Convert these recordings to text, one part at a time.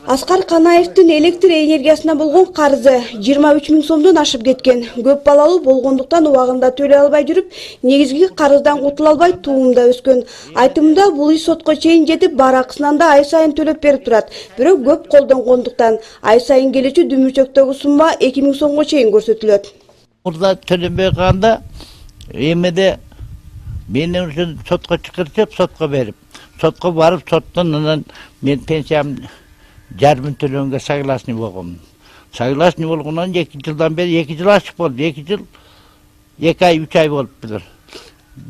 Аскар Канаевдин электр энергиясына болгон карызы 23 000 сомдон ашып кеткен. Көп балалуу болгондуктан убагында төлөй албай жүрүп, негизги карыздан кутула албай туумда өскөн. Айтымында бул иш сотко чейин жетип, баракысынан да ай сайын төлөп берип турат. Бирок көп колдонгондуктан ай сайын келүүчү дүмүрчөктөгү сумма 2 000 сомго чейин көрсөтүлөт. Мурда төлөнбөй калганда эмеде менин үчүн сотко чакыртып, сотко берип, сотко барып, соттон анан мен пенсиям жарым төлөнгө согласный болгом. Согласный болгондон 2 жылдан бери 2 жыл ашык болду. 2 жыл 2 ай 3 ай болуптур.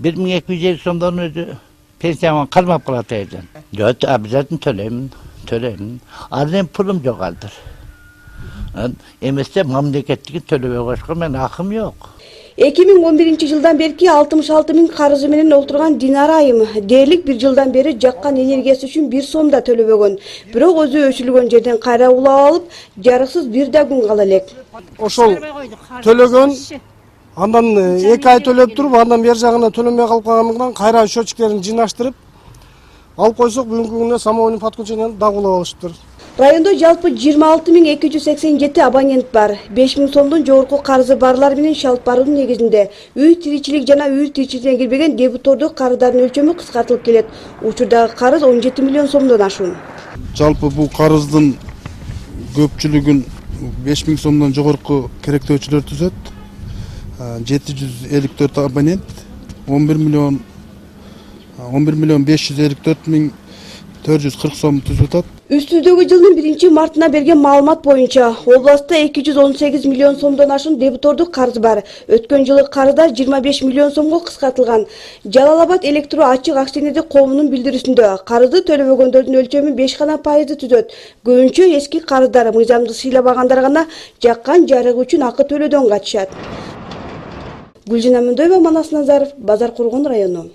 1250 сомдон өзү пенсиям калмап калат экен. Жок, обязательно төлөйм. Анын пулум жок азыр. Эмесе мамлекеттики төлөбөй коюшка мен акым жок. 2011 жылдан берки 66 000 карызы менен олтурган Динара айым дээрлик 1 жылдан бери жаккан энергиясы үчүн 1 сом да төлөбөгөн. Бирок өзү өчүлгөн жерден кайра улап алып, жарыксыз бир да күн кала элек. Ошол төлөгөн, андан 2 ай төлөп туруп, андан бер жагына төлөнбөй калып калгандыктан кайра счётчиктерин жыйнаштырып алып койсок, бүгүнкү күндө самоойный подключениени дагы улап алышыптыр. Райондо жалпы 26 287 абонент бар. 5 000 сомдон жогорку карызы барлар менен шалып баруунун негизинде үй тиричилик жана үй тиричилигине кирбеген дебитордук карыздардын өлчөмү кыскартылып келет. Учурдагы карыз 17 миллион сомдон ашуун. Жалпы бул карыздын көпчүлүгүн 5 000 сомдон жогорку керектөөчүлөр түзөт. 754 абонент 11 миллион 554 миң 440 сом түзөт. Үстүздөгү жылдын 1 мартына берген маалымат боюнча областта 218 миллион сомдон ашуун дебитордук карыз бар. Өткөн жылы карыздар 25 миллион сомго кыскартылган. Жалал Абад электро ачык акционердик коомунун билдирүүсүндө карызды төлөбөгөндөрдүн өлчөмү 5% түзөт. Көбүнчө эски карыздар мыйзамды сыйлабагандар гана жаккан жарыгы үчүн акы төлөөдөн качышат. Гүлжина Мөндоева, Манас Назаров, Базар Кургон району.